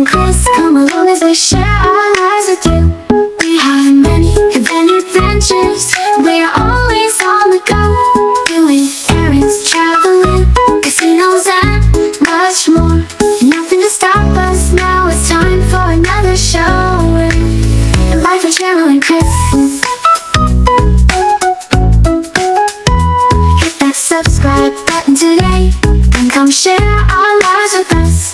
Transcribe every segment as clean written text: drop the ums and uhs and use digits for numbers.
and Chris come along as they share our lives with you. We have many adventures. We are always on the go, doing errands, traveling, casinos and much more. Nothing to stop us now. It's time for another show. The life of Cheryl and Chris. Hit that subscribe button today and come share our lives with us.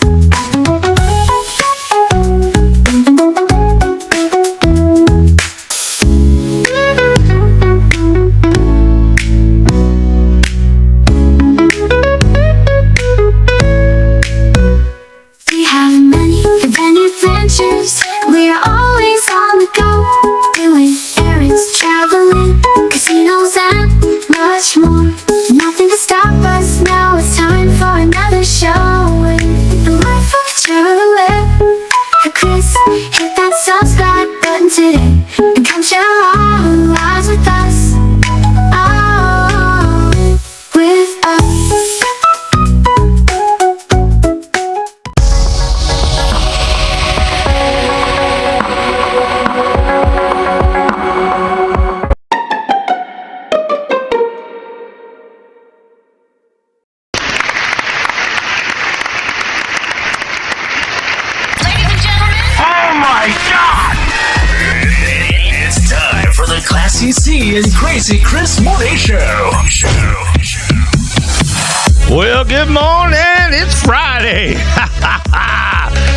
We have many adventures. We are always on the go, doing errands, traveling, casinos and much more. Nothing to stop us now. It's time for another show. The life of Cheryl and Chris. Hit that subscribe button today and come share our lives with us. Oh, with us. Titi and Crazy Chris Morning Show. Well, good morning. It's Friday.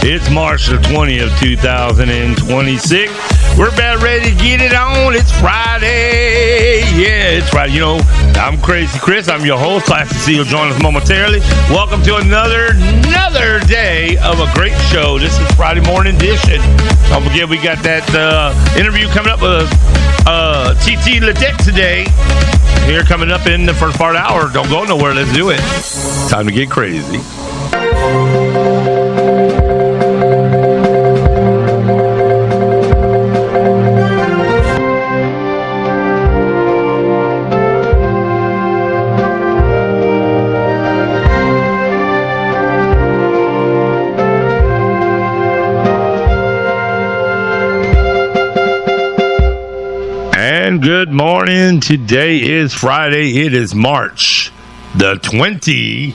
It's March the 20th, 2026. We're about ready to get it on. It's Friday. Yeah, it's Friday. You know, I'm Crazy Chris. I'm your host. Glad to see you'll join us momentarily. Welcome to another day of a great show. This is Friday morning edition. Don't forget, we got that interview coming up with Titi, Ladette today. Here coming up in the first part of the hour. Don't go nowhere. Let's do it. Time to get crazy. Good morning. Today is Friday. It is March the 20th,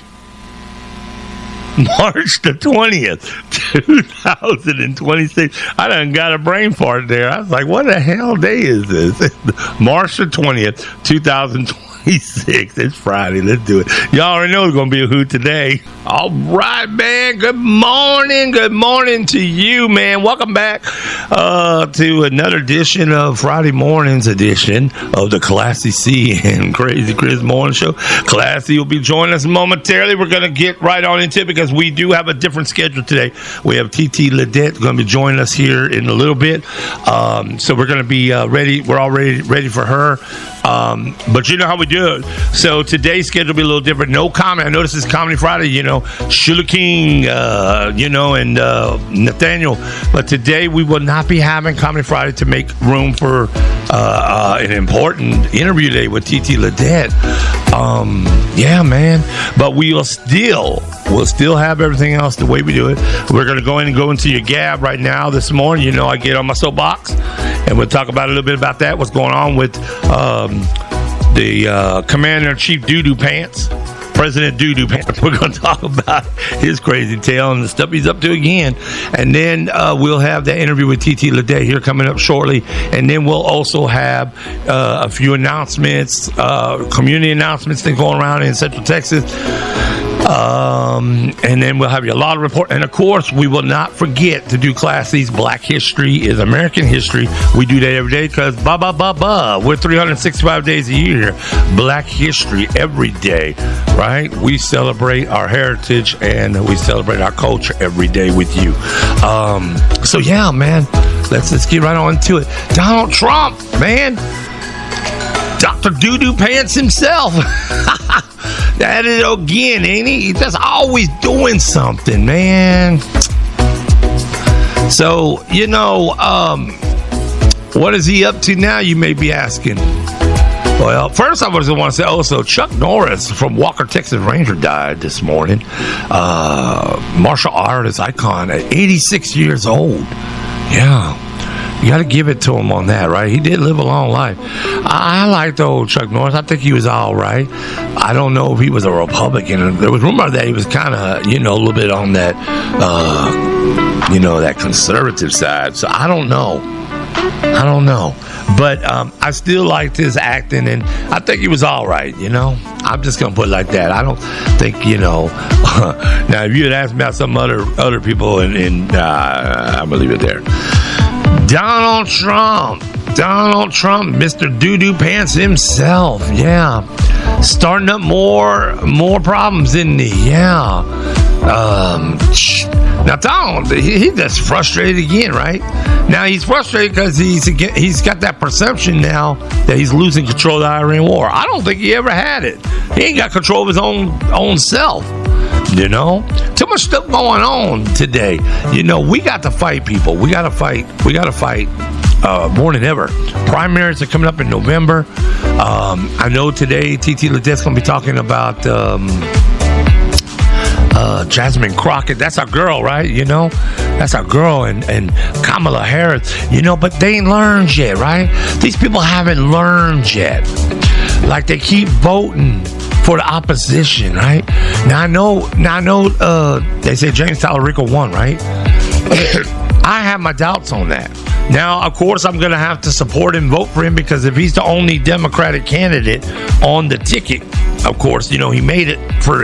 2026. I done got a brain fart there. I was like, what the hell day is this? March the 20th, 2026. It's Friday. Let's do it. Y'all already know it's going to be a hoot today. All right, man. Good morning. Good morning to you, man. Welcome back to another edition of Friday morning's edition of the Classy C and Crazy Chris Morning Show. Classy will be joining us momentarily. We're going to get right on into it because we do have a different schedule today. We have Titi Ladette going to be joining us here in a little bit. So we're going to be ready. We're already ready for her. But you know how we do it. So today's schedule will be a little different. No comedy. I know this is Comedy Friday, you know, Shula King, and Nathaniel. But today we will not be having Comedy Friday to make room for an important interview today with Titi Ladette. Yeah, man. But we'll still have everything else the way we do it. We're going to go into your gab right now this morning. You know, I get on my soapbox and we'll talk about a little bit about that. What's going on with the Commander-in-Chief Doo-Doo Pants, President Doo-Doo Pants. We're going to talk about his crazy tale and the stuff he's up to again. And then we'll have that interview with Titi Ladette here coming up shortly. And then we'll also have a few announcements, community announcements that going around in Central Texas. And then we'll have you a lot of report. And of course, we will not forget to do Class C's Black History is American History. We do that every day because we're 365 days a year. Black History every day, right? We celebrate our heritage and we celebrate our culture every day with you. So yeah, man, let's get right on to it. Donald Trump, man. Dr. Doo-Doo Pants himself. That is again, ain't he? He's just always doing something, man. So, what is he up to now, you may be asking? Well, first I was going to say also Chuck Norris from Walker, Texas Ranger died this morning. Martial artist icon at 86 years old. Yeah. You got to give it to him on that, right? He did live a long life. I liked old Chuck Norris. I think he was all right. I don't know if he was a Republican. There was rumor that he was kind of, a little bit on that, that conservative side. So I don't know. But I still liked his acting, and I think he was all right, I'm just going to put it like that. I don't think, now if you had asked me about some other people, I'm going to leave it there. Donald Trump, Mr. Doo-Doo Pants himself, yeah. Starting up more problems, isn't he? Yeah. Now Donald, he's just frustrated again, right? Now he's frustrated because he's got that perception now that he's losing control of the Iran war. I don't think he ever had it. He ain't got control of his own self. Too much stuff going on today. We got to fight, people. We got to fight more than ever. Primaries are coming up in November. I know today Titi Ladette's going to be talking about Jasmine Crockett. That's our girl, right? That's our girl, and Kamala Harris. But they ain't learned yet, right? These people haven't learned yet. Like, they keep voting for the opposition, right? Now I know. They say James Tallarico won, right? I have my doubts on that. Now, of course, I'm going to have to support and vote for him because if he's the only Democratic candidate on the ticket, of course, he made it for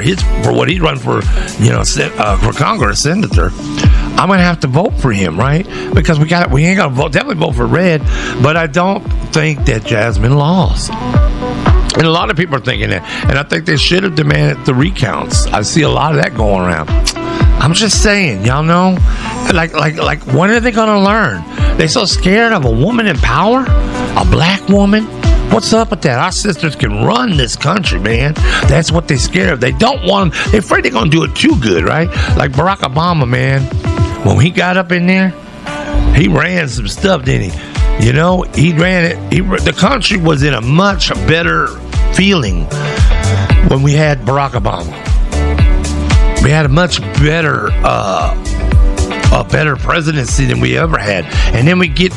what he'd run for, for Congress, senator. I'm going to have to vote for him, right? Because we ain't going to definitely vote for red, but I don't think that Jasmine lost. And a lot of people are thinking that. And I think they should have demanded the recounts. I see a lot of that going around. I'm just saying, y'all know? Like, when are they going to learn? They so scared of a woman in power? A black woman? What's up with that? Our sisters can run this country, man. That's what they're scared of. They don't want them. They're afraid they're going to do it too good, right? Like Barack Obama, man. When he got up in there, he ran some stuff, didn't he? He ran it. The country was in a much better feeling when we had Barack Obama. We had a much better presidency than we ever had. And then we get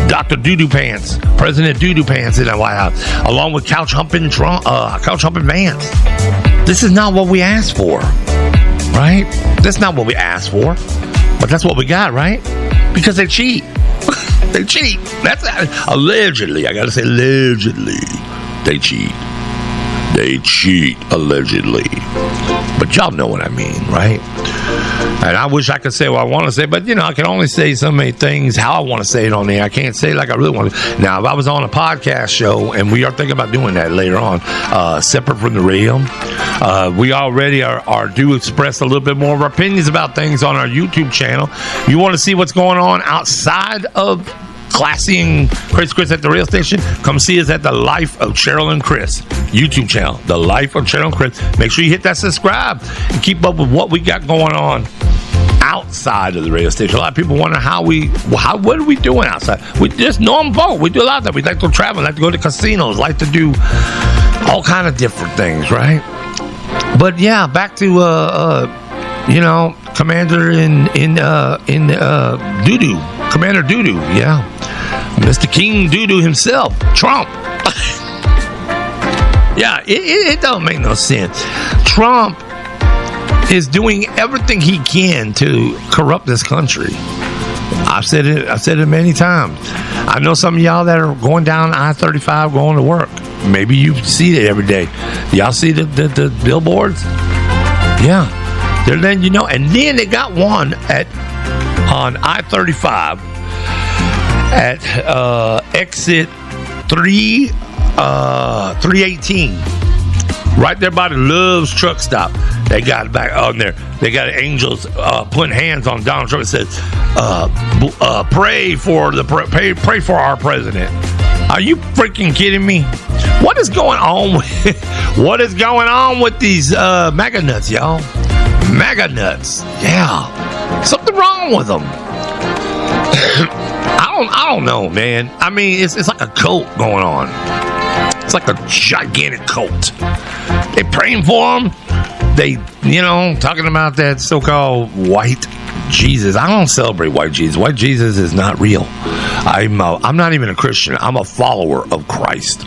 Dr. Doo-Doo Pants, President Doo-Doo Pants in the White House, along with couch humping Vance. This is not what we asked for, right? That's not what we asked for, but that's what we got, right? Because they cheat. They cheat. That's allegedly. I gotta say allegedly. They cheat. They cheat, allegedly. But y'all know what I mean, right? And I wish I could say what I want to say, but, I can only say so many things how I want to say it on there. I can't say it like I really want to. Now, if I was on a podcast show, and we are thinking about doing that later on, separate from the radio, we already do express a little bit more of our opinions about things on our YouTube channel. You want to see what's going on outside of Classy and Crazy Chris at the rail station? Come see us at The Life of Cheryl and Chris YouTube channel, The Life of Cheryl and Chris. Make sure you hit that subscribe and keep up with what we got going on outside of the radio station. A lot of people wonder what are we doing outside? We just normal folk. We do a lot of that. We like to travel, like to go to casinos, like to do all kind of different things, right? But yeah, back to Commander in Doo-Doo. Commander Doo-Doo, yeah. Mr. King Doo-Doo himself, Trump. Yeah, it don't make no sense. Trump is doing everything he can to corrupt this country. I've said it many times. I know some of y'all that are going down I-35 going to work. Maybe you see it every day. Y'all see the billboards? Yeah. They're letting you know. And then they got one on I-35 at exit 318. Right there by the Love's truck stop. They got it back on there. They got angels putting hands on Donald Trump. It says, pray for our president. Are you freaking kidding me? What is going on with these MAGA nuts, y'all? MAGA nuts. Yeah. Something wrong with them. I don't know, man. I mean, it's like a cult going on. It's like a gigantic cult. They praying for him. They, talking about that so-called white Jesus. I don't celebrate white Jesus. White Jesus is not real. I'm not even a Christian. I'm a follower of Christ.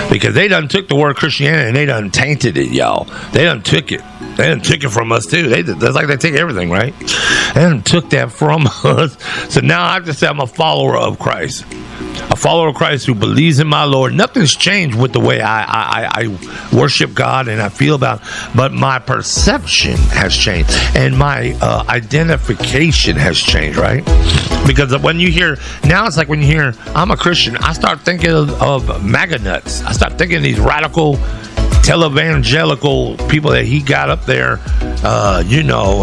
Because they done took the word Christianity and they done tainted it, y'all. They done took it. They done took it from us, too. That's like they take everything, right? They done took that from us. So now I just say I'm a follower of Christ. A follower of Christ who believes in my Lord. Nothing's changed with the way I worship God and I feel about it. But my perception has changed. And my identification has changed, right? Because when you hear, now it's like when you hear, I'm a Christian, I start thinking of MAGA nuts. I start thinking of these radical televangelical people that he got up there, and you know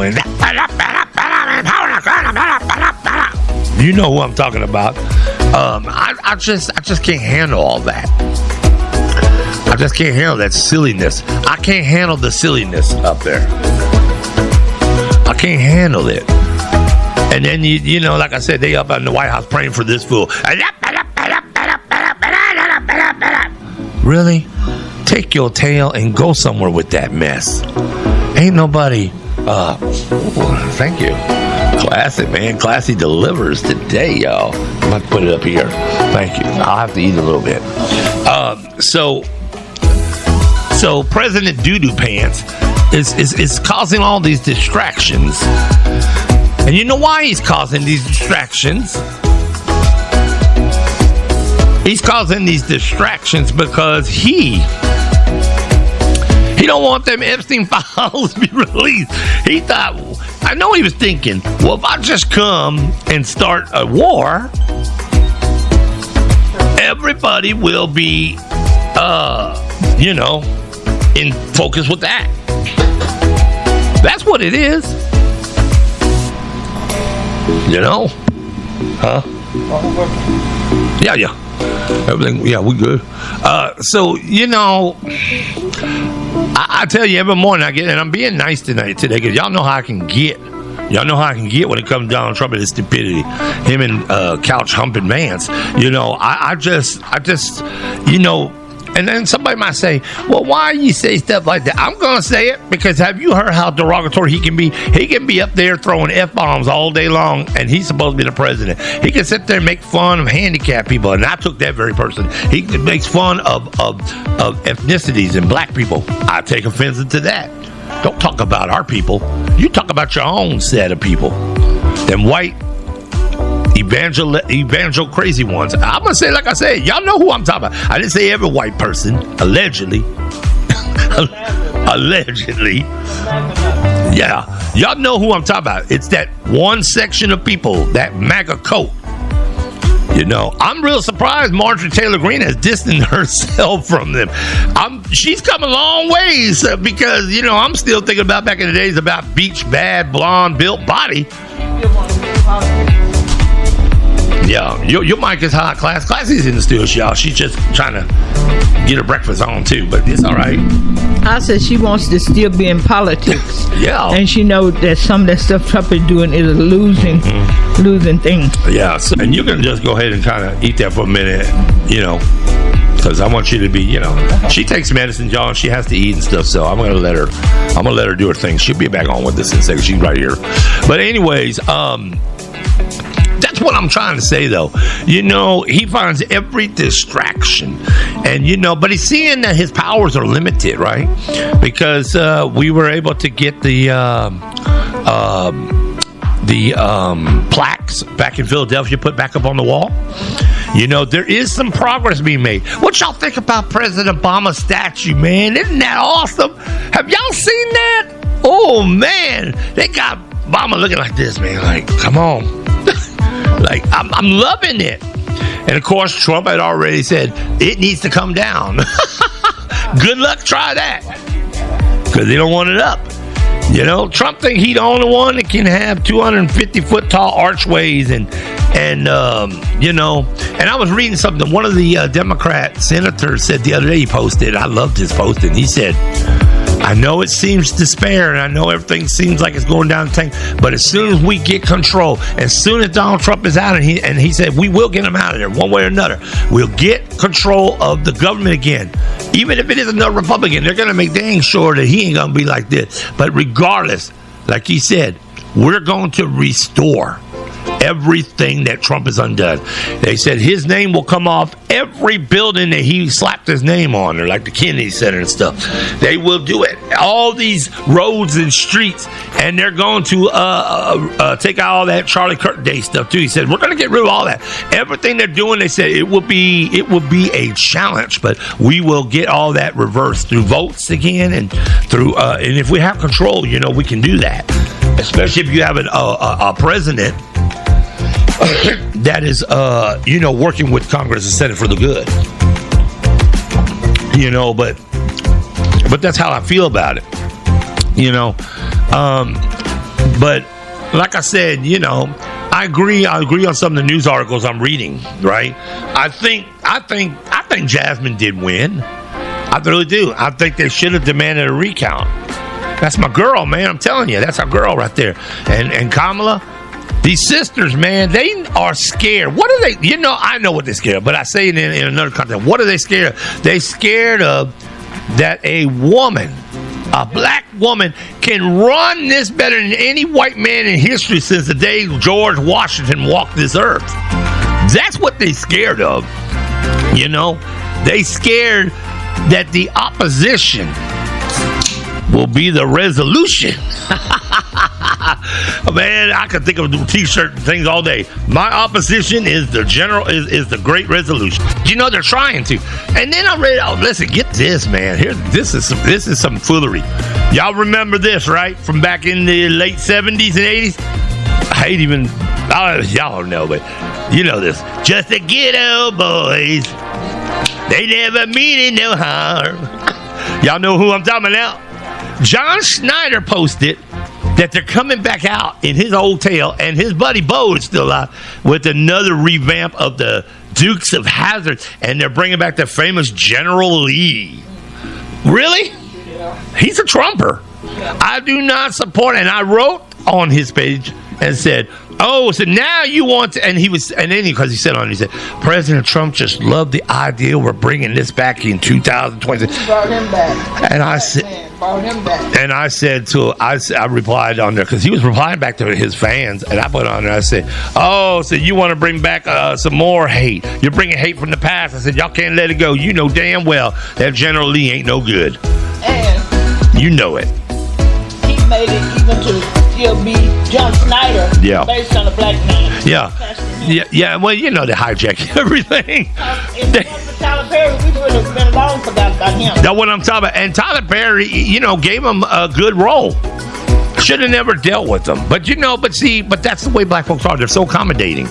who I'm talking about. I just can't handle all that. I just can't handle that silliness. I can't handle the silliness up there. I can't handle it. And then you know, like I said, they up in the White House praying for this fool. Really? Take your tail and go somewhere with that mess. Ain't nobody. Thank you. Classic, man. Classy delivers today, y'all. I'm going to put it up here. Thank you. I'll have to eat a little bit. So President Doo-Doo Pants is causing all these distractions. And you know why he's causing these distractions? He's causing these distractions because he don't want them Epstein files to be released. He thought, I know he was thinking, well, if I just come and start a war, everybody will be, in focus with that. That's what it is. Huh? Yeah. Everything, yeah, we good. So, I tell you every morning I get, and I'm being nice today, because y'all know how I can get. Y'all know how I can get when it comes to Donald Trump and his stupidity. Him and couch humping Vance. I just, and then somebody might say, well, why you say stuff like that? I'm going to say it because have you heard how derogatory he can be? He can be up there throwing F-bombs all day long, and he's supposed to be the president. He can sit there and make fun of handicapped people, and I took that very person. He makes fun of ethnicities and black people. I take offense to that. Don't talk about our people. You talk about your own set of people. Them white evangel crazy ones. I'm gonna say, like I said, y'all know who I'm talking about. I didn't say every white person. Allegedly. Allegedly. Yeah, y'all know who I'm talking about. It's that one section of people, that MAGA cult. I'm real surprised Marjorie Taylor Greene has distanced herself from them. She's come a long ways because, I'm still thinking about back in the days about beach, bad, blonde, built body. Yeah, your mic is hot, Class. Classy's in the studio, y'all. She's just trying to get her breakfast on, too, but it's all right. I said she wants to still be in politics. Yeah. And she knows that some of that stuff Trump is doing is a losing thing. Yeah, and you can just go ahead and kind of eat that for a minute, because I want you to be, she takes medicine, y'all, and she has to eat and stuff, so I'm gonna let her do her thing. She'll be back on with us in a second. She's right here. But anyways, that's what I'm trying to say, though. He finds every distraction, and but he's seeing that his powers are limited, right? Because we were able to get the plaques back in Philadelphia put back up on the wall. There is some progress being made. What y'all think about President Obama's statue, man? Isn't that awesome? Have y'all seen that? Oh, man. They got Obama looking like this, man. Like, come on. Like, I'm loving it. And, of course, Trump had already said it needs to come down. Good luck, try that. Because they don't want it up. Trump thinks he's the only one that can have 250-foot tall archways and I was reading something. One of the Democrat senators said the other day, he posted, I loved his posting. He said, I know it seems despair, and I know everything seems like it's going down the tank, but as soon as we get control, as soon as Donald Trump is out, and he said we will get him out of there one way or another, we'll get control of the government again. Even if it is another Republican, they're going to make dang sure that he ain't going to be like this. But regardless, like he said, we're going to restore everything that Trump has undone. They said his name will come off every building that he slapped his name on, or like the Kennedy Center and stuff. They will do it. All these roads and streets, and they're going to take out all that Charlie Kirk Day stuff too. He said we're going to get rid of all that. Everything they're doing, they said it will be a challenge, but we will get all that reversed through votes again, and through and if we have control, we can do that. Especially if you have a president that is, working with Congress and Senate for the good. But that's how I feel about it. But like I said, I agree on some of the news articles I'm reading. Right? I think Jasmine did win. I really do. I think they should have demanded a recount. That's my girl, man. I'm telling you, that's our girl right there. And Kamala. These sisters, man, they are scared. What are they? I know what they're scared of, but I say it in another context. What are they scared of? They scared of that a black woman, can run this better than any white man in history since the day George Washington walked this earth. That's what they scared of. They scared that the opposition will be the resolution. Man, I could think of t-shirt things all day. My opposition is the the great resolution. They're trying to. And then I read, listen, get this, man. This is some foolery. Y'all remember this, right? From back in the late 70s and 80s? Y'all don't know, but you know this. Just the ghetto boys. They never mean no harm. Y'all know who I'm talking about now? John Schneider posted that they're coming back out in his old tale, and his buddy Bo is still out with another revamp of the Dukes of Hazzard, and they're bringing back the famous General Lee. Really? Yeah. He's a Trumper. Yeah. I do not support, and I wrote on his page and said, so now you want to, because he said President Trump just loved the idea we're bringing this back in 2020. Brought him back. And I said, I replied on there, because he was replying back to his fans, and I put on there, I said, so you want to bring back some more hate. You're bringing hate from the past. I said, y'all can't let it go. You know damn well that General Lee ain't no good. And you know it. He made it even to still be John Schneider, based on a black man. Yeah. Well, they hijack everything. Tyler Perry, we would have been long forgot about him. That's what I'm talking about. And Tyler Perry, gave him a good role. Should have never dealt with them. But that's the way black folks are. They're so accommodating.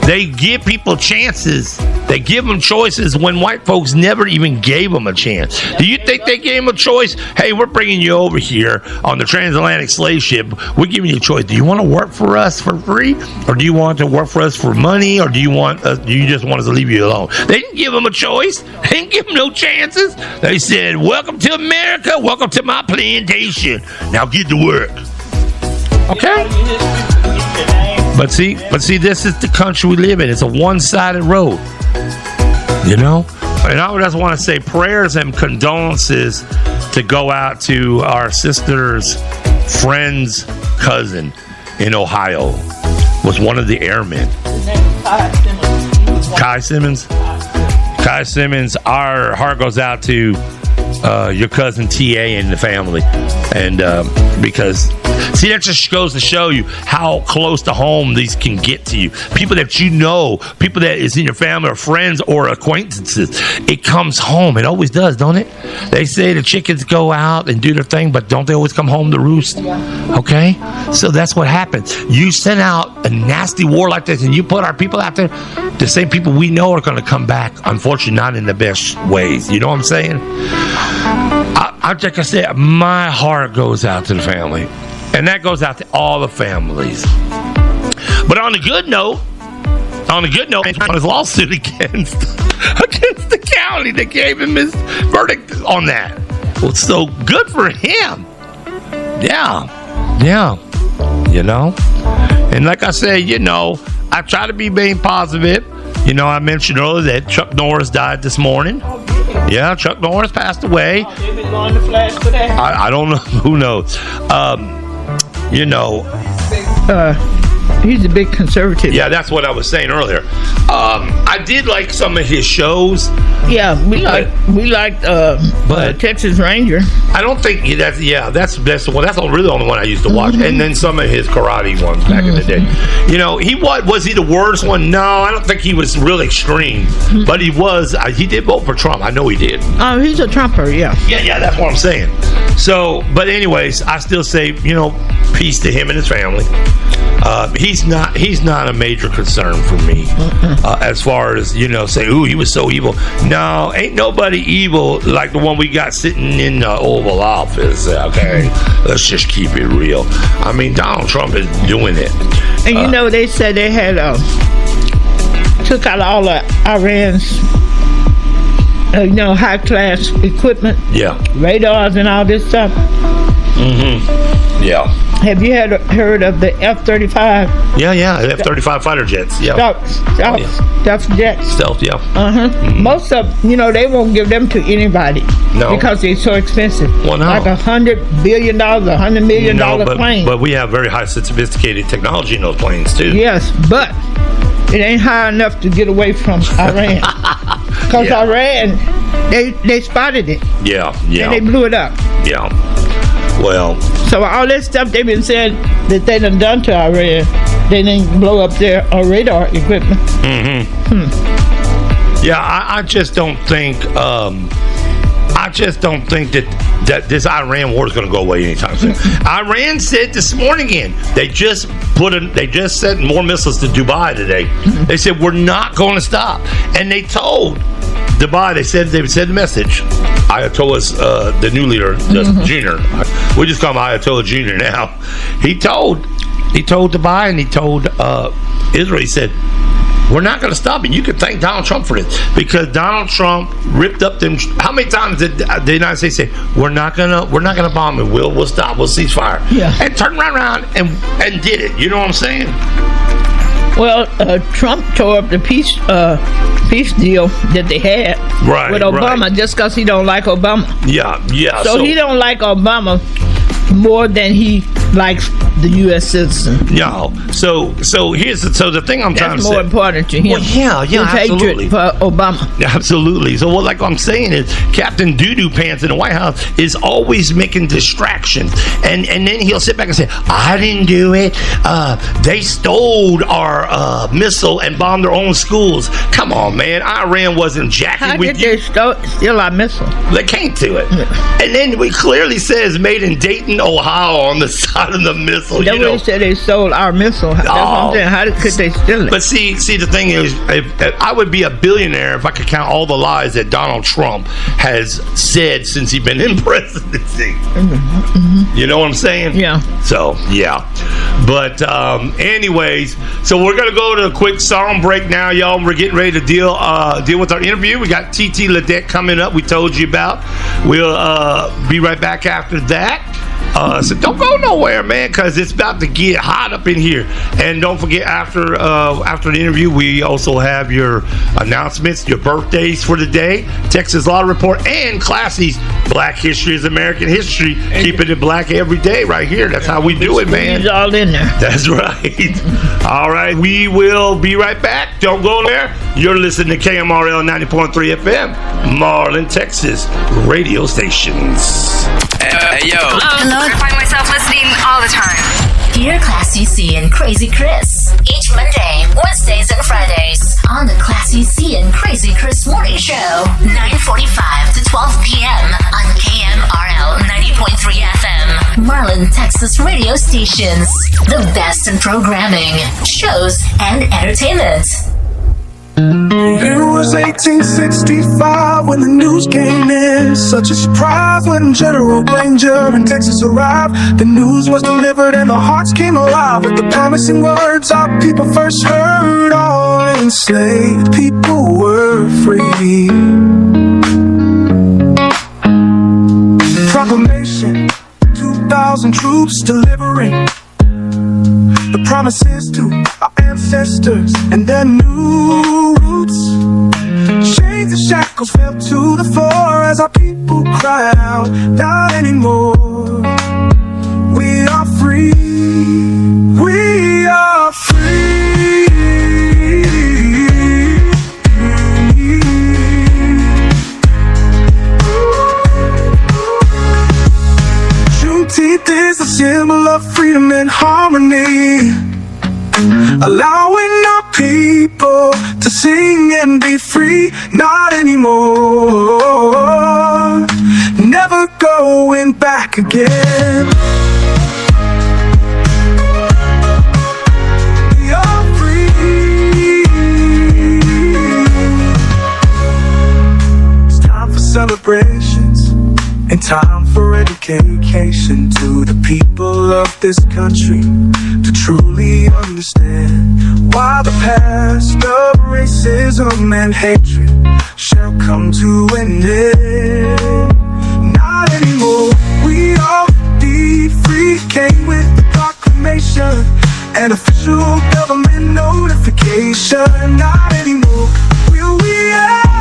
They give people chances. They give them choices when white folks never even gave them a chance. Do you think they gave them a choice? Hey, we're bringing you over here on the transatlantic slave ship. We're giving you a choice. Do you want to work for us for free? Or do you want to work for us for money? Or do you just want us to leave you alone? They didn't give them a choice. They didn't give them no chances. They said, welcome to America. Welcome to my plantation. Now get to work. Okay? But see, this is the country we live in. It's a one-sided road. And I just want to say prayers and condolences to go out to our sister's friend's cousin in Ohio. Was one of the airmen. His name is Kai Simmons. Kai Simmons, our heart goes out to your cousin T.A. and the family. And because, see, that just goes to show you how close to home these can get to you. People that people that is in your family or friends or acquaintances. It comes home. It always does, don't it? They say the chickens go out and do their thing, but don't they always come home to roost? Okay? So that's what happens. You send out a nasty war like this and you put our people out there, the same people we know are going to come back, unfortunately not in the best ways. You know what I'm saying? Like I said, my heart goes out to the family. And that goes out to all the families. But on a good note, on his lawsuit against the county that gave him his verdict on that. So good for him. Yeah. And like I said, I try to be being positive. I mentioned earlier that Chuck Norris died this morning. Yeah, Chuck Norris passed away. They've been going to flash for that. I don't know. Who knows? He's a big conservative. Yeah, that's what I was saying earlier. I did like some of his shows. Yeah, we liked Texas Ranger. I don't think that's the one. That's really the only one I used to watch. And then some of his karate ones back in the day. Was he the worst one? No, I don't think he was real extreme. But he was. He did vote for Trump. I know he did. Oh, he's a Trumper. Yeah. Yeah. That's what I'm saying. So, but anyways, I still say peace to him and his family. He's not a major concern for me as far as say, ooh, he was so evil. No, ain't nobody evil like the one we got sitting in the Oval Office. Okay, let's just keep it real. I mean, Donald Trump is doing it. And they said they had took out all of Iran's high class equipment. Yeah, radars and all this stuff. Yeah. Have you heard of the F-35? Yeah, F-35 fighter jets. Yeah. Stealth jets. Stealth, yeah. Most of they won't give them to anybody. No. Because they're so expensive. Well, no. Like $100 billion, $100 million plane. But we have very high sophisticated technology in those planes too. Yes, but it ain't high enough to get away from Iran. Because Iran, they spotted it. Yeah. And they blew it up. Yeah. Well, so all that stuff they've been saying that they done to Iran, they didn't blow up their radar equipment. Yeah, I just don't think. that this Iran war is going to go away anytime soon. Iran said this morning again. They just sent more missiles to Dubai today. They said we're not going to stop, and they told Dubai. They said the message. Ayatollah's the new leader, Junior. We just call him Ayatollah Junior now. He told Dubai and he told Israel. He said, we're not going to stop it. You can thank Donald Trump for this because Donald Trump ripped up them. How many times did the United States say we're not gonna bomb it? We'll stop. We'll cease fire. Yeah. And turned right around and did it. You know what I'm saying? Well, Trump tore up the peace deal that they had with Obama just because he don't like Obama. Yeah. So he don't like Obama more than he likes the U.S. citizen. No. So the thing I'm trying to say. That's more important to him. Well, yeah, absolutely. For Obama. Absolutely. So what I'm saying is Captain Doo-Doo Pants in the White House is always making distractions. And then he'll sit back and say, I didn't do it. They stole our missile and bombed their own schools. Come on, man. Iran wasn't jacking with you. How did they steal our missile? They came to it. And then we clearly says made in Dayton, Ohio on the side of the missile. They said they stole our missile. That's what I'm saying. How could they steal it? But see, the thing is, if I would be a billionaire if I could count all the lies that Donald Trump has said since he's been in presidency. You know what I'm saying? Yeah. So, yeah. But anyways, so we're going to go to a quick song break now, y'all. We're getting ready to deal with our interview. We got Titi, Ladette coming up we told you about. We'll be right back after that. So don't go nowhere, man, because it's about to get hot up in here. And don't forget, after the interview, we also have your announcements, your birthdays for the day, Texas Law Report, and Classy's Black History is American History. Keeping it black every day right here. That's how we do it, man. It's all in there. That's right. All right, we will be right back. Don't go there. You're listening to KMRL 90.3 FM, Marlin, Texas radio stations. Hey, yo. Hello. I find myself listening all the time. Hear Classy C and Crazy Chris each Monday, Wednesdays, and Fridays on the Classy C and Crazy Chris Morning Show, 9:45 to 12 p.m. on KMRL 90.3 FM, Marlin, Texas radio stations. The best in programming, shows, and entertainment. It was 1865 when the news came in. Such a surprise when General Granger in Texas arrived. The news was delivered and the hearts came alive with the promising words our people first heard. All enslaved people were free. proclamation, 2,000 troops delivering the promises to our ancestors and their new roots. Chains and shackles fell to the floor as our people cried out, not anymore. We are free, we are free. Juneteenth is a symbol of freedom and harmony, allowing our people to sing and be free. Not anymore, never going back again. We are free. It's time for celebrations and time for education to the people of this country to truly understand why the past of racism and hatred shall come to an end. Not anymore, we all be free. Came with the proclamation, an official government notification. Not anymore, will we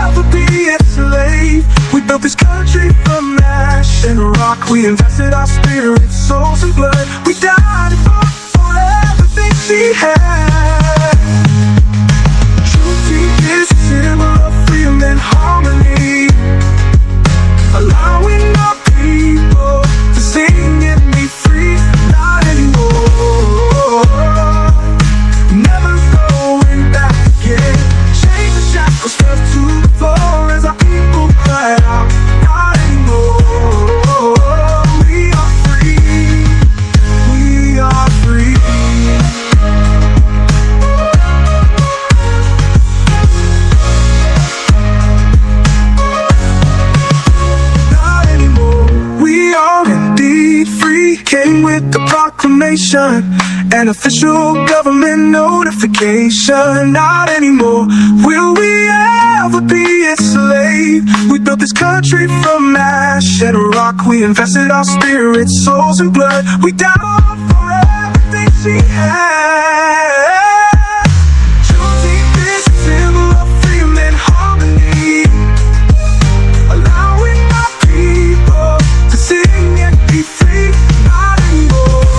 ever be enslaved? We built this country from ash and rock. We invested our spirit, souls, and blood. We died and fought for everything she had. Juneteenth is a symbol of freedom and harmony, allowing our people to sing and be free. Not anymore, never going back again. Chains and shackles fell to the floor as our people cried out, not anymore. We are free, we are free. Not anymore, we are indeed free. Came with the proclamation, an official government notification. Not anymore, will we ever be enslaved? We built this country from ash and rock. We invested our spirit, souls, and blood. We died for everything she had. Juneteenth is a symbol of freedom and harmony, allowing our people to sing and be free. Not anymore,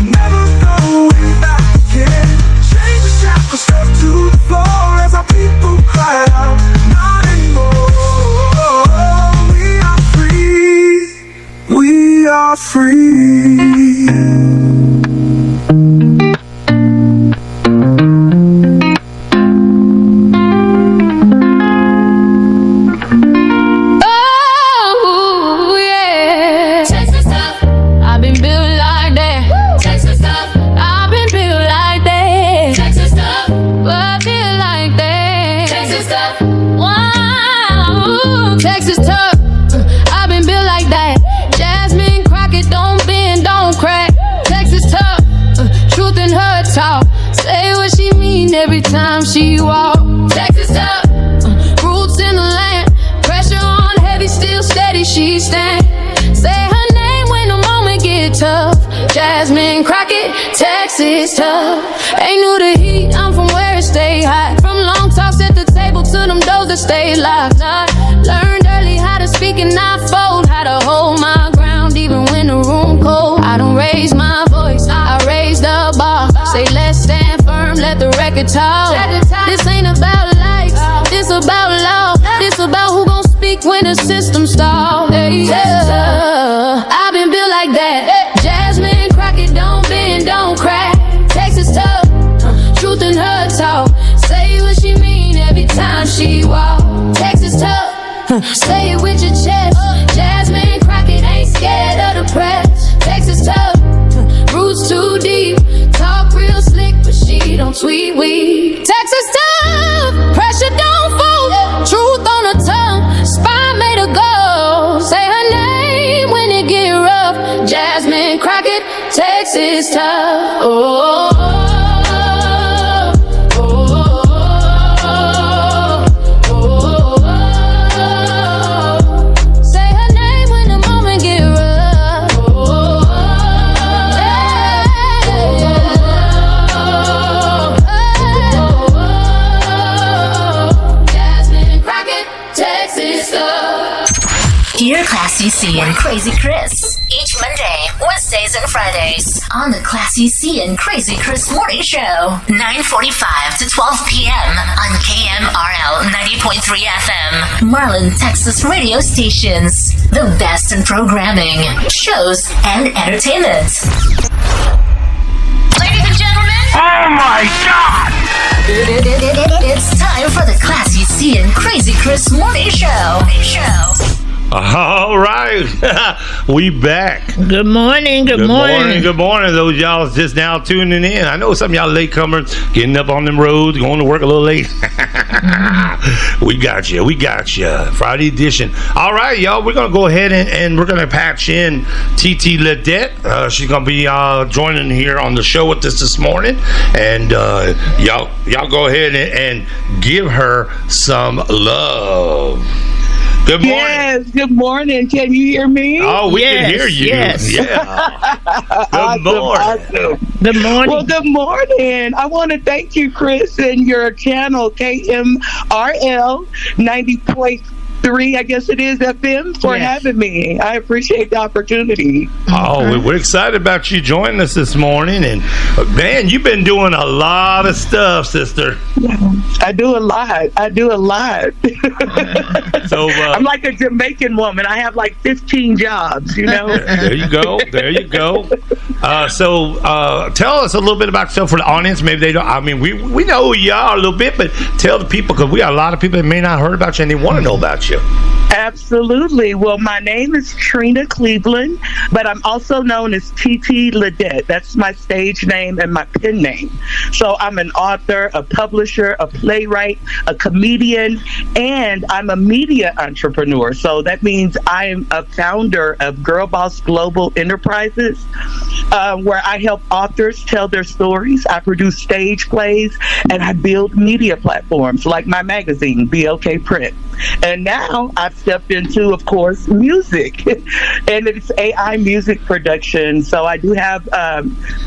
never going back again. Chains and shackles fell to the floor as our people cried out, not anymore. We are free, we are free. Oh, yeah. Texas tough. I've been built like that. Texas tough. I've been built like that. Texas tough. But built like that. Texas tough. Wow. Texas tough. I've been built like that. Jasmine Crockett, don't bend, don't crack. Texas tough. Truth in her talk. Say what she mean every time she walk. Texas tough. Roots in the land. Pressure on heavy, still steady she stand. Say her name when the moment get tough. Jasmine Crockett, Texas tough. Ain't new to heat, I'm from where it stay hot. From long talks at the table to them doors that stay locked. Learned early how to speak and not fold, how to hold my ground even when the room cold. I don't raise my voice, I raise the bar. Say let's stand firm, let the record talk. This ain't about likes, this about law. This about who gon' speak when the system stall. Hey, yeah. I've been built like that. Jasmine Crockett, don't bend, don't crack. Texas tough, truth in her talk. Say what she mean every time she walk. Texas tough, say it with your chest. Jasmine Crockett ain't scared of the press. Texas tough, roots too deep. Talk real slick, but she don't sweet weed. Texas tough, pressure don't fold. Truth on her tongue, spine made her go. Say her name when it get rough. Jasmine Crockett, Texas tough. Oh. Say Hear Classy C and Crazy Chris each Monday, Wednesdays, and Fridays on the Classy C and Crazy Chris Morning Show, 9:45 to 12 p.m. on KMRL 90.3 FM, Marlin, Texas radio stations. The best in programming, shows, and entertainment. Ladies and gentlemen, oh my God! It's time for the Classy C and Crazy Chris Morning Show. All right, we back. Good morning. Good morning. Good morning. Those y'all just now tuning in. I know some of y'all latecomers getting up on them roads, going to work a little late. We got you. Friday edition. All right, y'all. We're gonna go ahead and we're gonna patch in Titi Ladette. She's gonna be joining here on the show with us this morning, and y'all go ahead and give her some love. Good morning. Yes, good morning. Can you hear me? Oh, we can hear you. Yes. Yeah. Good morning. Awesome. Good morning. Well, good morning. I want to thank you, Chris, and your channel, KMRL 90.3, I guess it is, FM, for having me. I appreciate the opportunity. Oh, we're excited about you joining us this morning. And, man, you've been doing a lot of stuff, sister. Yeah, I do a lot. So I'm like a Jamaican woman. I have like 15 jobs, you know? There you go. So tell us a little bit about yourself for the audience. Maybe they don't. I mean, we know who you are a little bit, but tell the people, because we got a lot of people that may not have heard about you and they want to know about you. Absolutely. Well, my name is Trina Cleveland, but I'm also known as Titi Ladette. That's my stage name and my pen name. So I'm an author, a publisher, a playwright, a comedian, and I'm a media entrepreneur. So that means I'm a founder of Girl Boss Global Enterprises, where I help authors tell their stories. I produce stage plays, and I build media platforms like my magazine, BLK Print. And now I've stepped into, of course, music, and it's AI music production. So I do have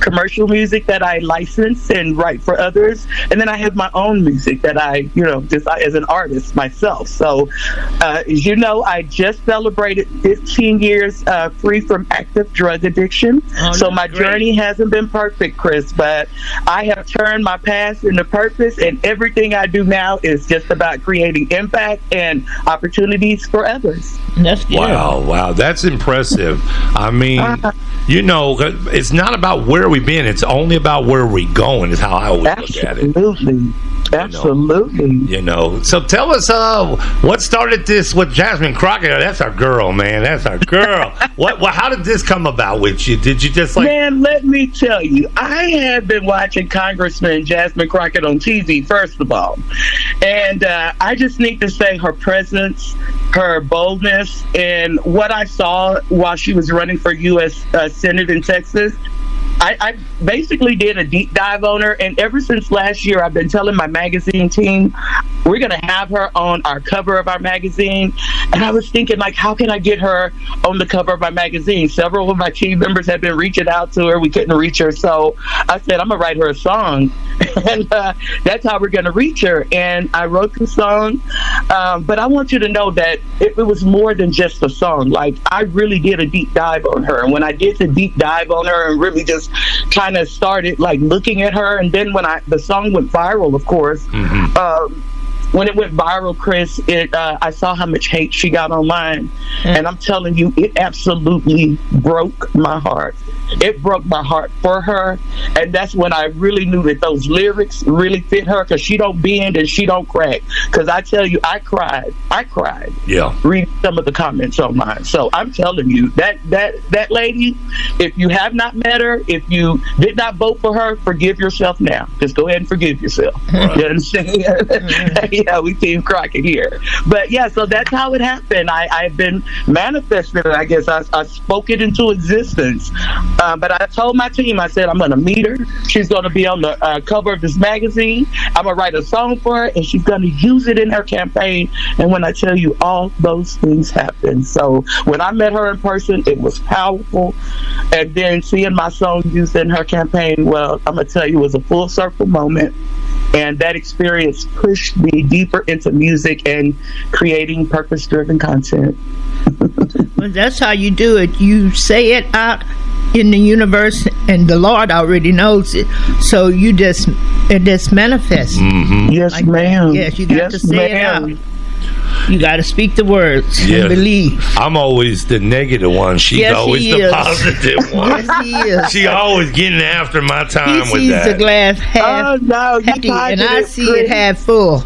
commercial music that I license and write for others, and then I have my own music that I, just as an artist myself. So, as you know, I just celebrated 15 years free from active drug addiction. So my journey hasn't been perfect, Chris, but I have turned my past into purpose, and everything I do now is just about creating impact and opportunities for others. That's good. Wow, that's impressive. I mean, it's not about where we've been; it's only about where we're going. Is how I always look at it. Absolutely. So tell us, what started this with Jasmine Crockett? That's our girl, man. That's our girl. How did this come about with you? Did you just Man, let me tell you, I have been watching Congressman Jasmine Crockett on TV, first of all. And I just need to say her presence, her boldness, and what I saw while she was running for U.S. Senate in Texas. I basically did a deep dive on her, and ever since last year, I've been telling my magazine team, we're going to have her on our cover of our magazine. And I was thinking, how can I get her on the cover of my magazine? Several of my team members have been reaching out to her. We couldn't reach her. So I said, I'm going to write her a song. And that's how we're going to reach her. And I wrote the song. But I want you to know that it was more than just a song. I really did a deep dive on her. And when I did the deep dive on her and really just kind of started looking at her, and then when the song went viral, of course, when it went viral, Chris, I saw how much hate she got online, and I'm telling you, it absolutely broke my heart. It broke my heart for her, and that's when I really knew that those lyrics really fit her, because she don't bend and she don't crack. Because I tell you, I cried. Yeah. Read some of the comments online. So I'm telling you, that lady, if you have not met her, if you did not vote for her, forgive yourself now. Just go ahead and forgive yourself. Right. You understand? Yeah, we Team Crockett here. But yeah, so that's how it happened. I've been manifesting it, I guess. I spoke it into existence. But I told my team, I said, I'm going to meet her. She's going to be on the cover of this magazine. I'm going to write a song for her, and she's going to use it in her campaign. And when I tell you, all those things happened. So when I met her in person, it was powerful. And then seeing my song used in her campaign, well, I'm going to tell you, it was a full circle moment. And that experience pushed me deeper into music and creating purpose-driven content. But that's how you do it. You say it out in the universe, and the Lord already knows it. So it just manifests. Mm-hmm. Yes, like, ma'am. Yes, you got to say it out. You got to speak the words and believe. I'm always the negative one. She's always the positive one. Yes, he is. She always getting after my time with that. He sees the glass half empty, and I see it half full.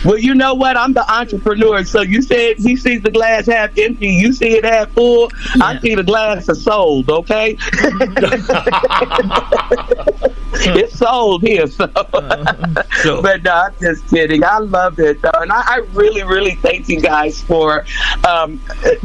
Well, you know what? I'm the entrepreneur. So you said he sees the glass half empty. You see it half full. Yeah. I see the glass is sold. Okay. It's sold here. So. But no, I'm just kidding. I love it though, and I really, really thank you guys for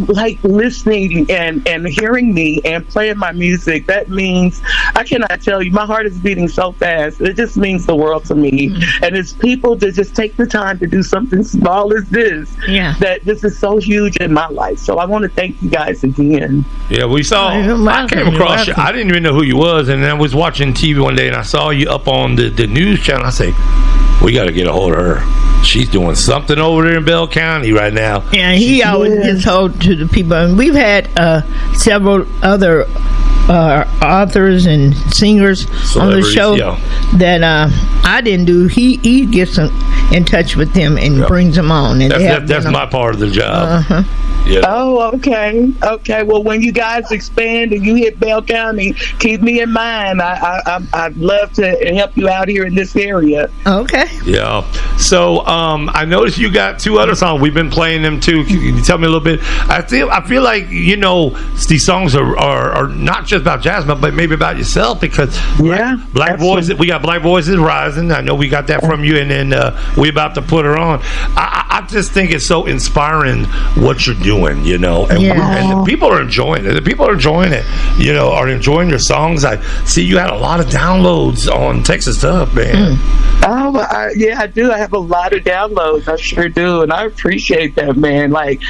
like listening and hearing me and playing my music. That means I cannot tell you. My heart is beating so fast. It just means the world to me. Mm-hmm. And it's people to just take the time to do something small as this. Yeah. That this is so huge in my life. So I want to thank you guys again. Yeah, we saw. I came across you. I didn't even know who you was, and I was watching TV one day, and I saw you up on the news channel. I say, we got to get a hold of her. She's doing something over there in Bell County right now. Yeah, he always gets hold to the people. And we've had several other authors and singers on the show that I didn't do. He gets in touch with them and brings them on. And that's my part of the job. Uh-huh. Yeah. Oh, okay. Well, when you guys expand and you hit Bell County, keep me in mind. I'd love to help you out here in this area. Okay. Yeah. So I noticed you got 2 other songs. We've been playing them too. Can you tell me a little bit? I feel like these songs are not just about Jasmine, but maybe about yourself, because Black Voices. We got Black Voices Rising. I know we got that from you, and then we about to put her on. I just think it's so inspiring what you're doing. And the people are enjoying it. The people are enjoying it. Are enjoying your songs. I see you had a lot of downloads on Texas Stuff, man. Oh, I do. I have a lot of downloads. I sure do, and I appreciate that, man. Like,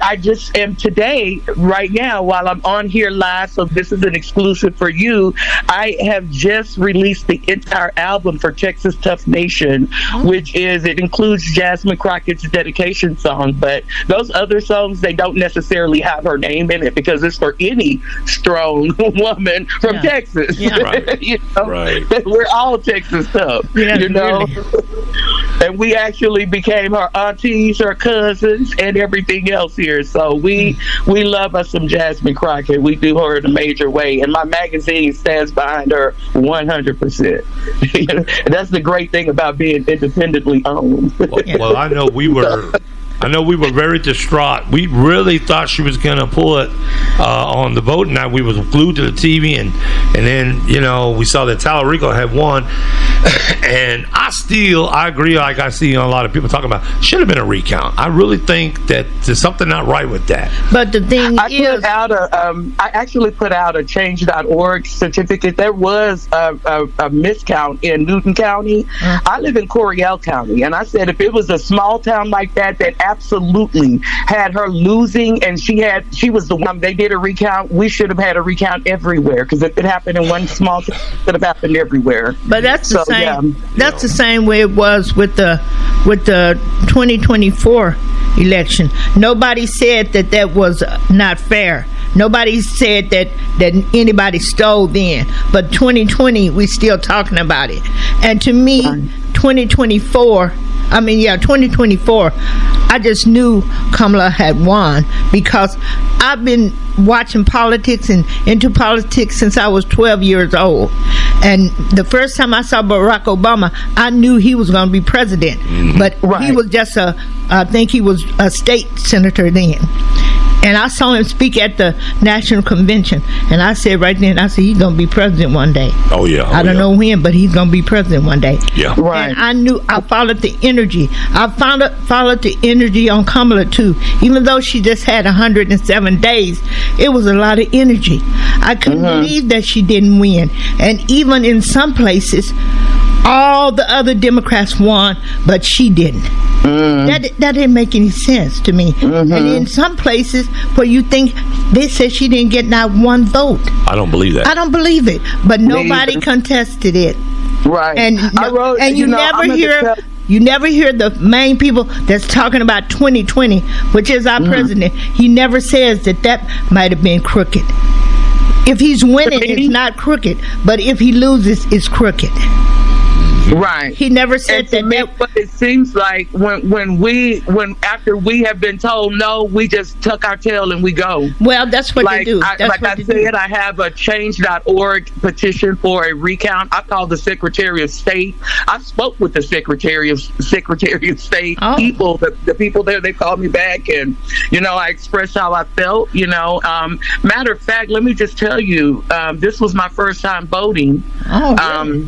I just am today, right now, while I'm on here live. So this is an exclusive for you. I have just released the entire album for Texas Tough Nation, which it includes Jasmine Crockett's dedication song, but those other songs, they don't necessarily have her name in it, because it's for any strong woman from Texas. Yeah. Right. Right. We're all Texas tough. Yeah. Really. And we actually became her aunties, her cousins, and everything else here. So we love us some Jasmine Crockett. We do her in a major way, and my magazine stands behind her 100%. That's the great thing about being independently owned. Well, I know we were very distraught. We really thought she was going to pull it on the vote night. We was glued to the TV, and then we saw that Tallarico had won. And I agree, like I see a lot of people talking about, should have been a recount. I really think that there's something not right with that. But the thing I actually put out a change.org certificate. There was a miscount in Newton County. I live in Coryell County, and I said if it was a small town like that absolutely had her losing, and she was the one, they did a recount, we should have had a recount everywhere, because if it happened in one small town, it could have happened everywhere. But that's the same. Yeah. That's the same way it was with the 2024 election. Nobody said that was not fair. Nobody said that anybody stole then. But 2020, we're still talking about it. And to me, 2024, I just knew Kamala had won, because I've been watching politics and into politics since I was 12 years old. And the first time I saw Barack Obama, I knew he was going to be president. But he was just I think he was a state senator then. And I saw him speak at the National Convention. And I said right then, he's going to be president one day. Oh, yeah. I don't know when, but he's going to be president one day. Yeah. Right. And I knew, I followed the energy. I followed the energy on Kamala, too. Even though she just had 107 days, it was a lot of energy. I couldn't believe that she didn't win. And even in some places, all the other Democrats won, but she didn't. That didn't make any sense to me. And in some places where you think they said she didn't get not one vote. I don't believe that. I don't believe it. But nobody contested it. Right. And you never hear You never hear the main people that's talking about 2020, which is our president. He never says that might have been crooked. If he's winning, it's not crooked. But if he loses, it's crooked. Right. He never said that. But it seems like when after we have been told no, we just tuck our tail and we go. Well, that's what they do. I have a change.org petition for a recount. I called the Secretary of State. I spoke with the Secretary of State people. The people there, they called me back, and I expressed how I felt. Matter of fact, let me just tell you, this was my first time voting. Really?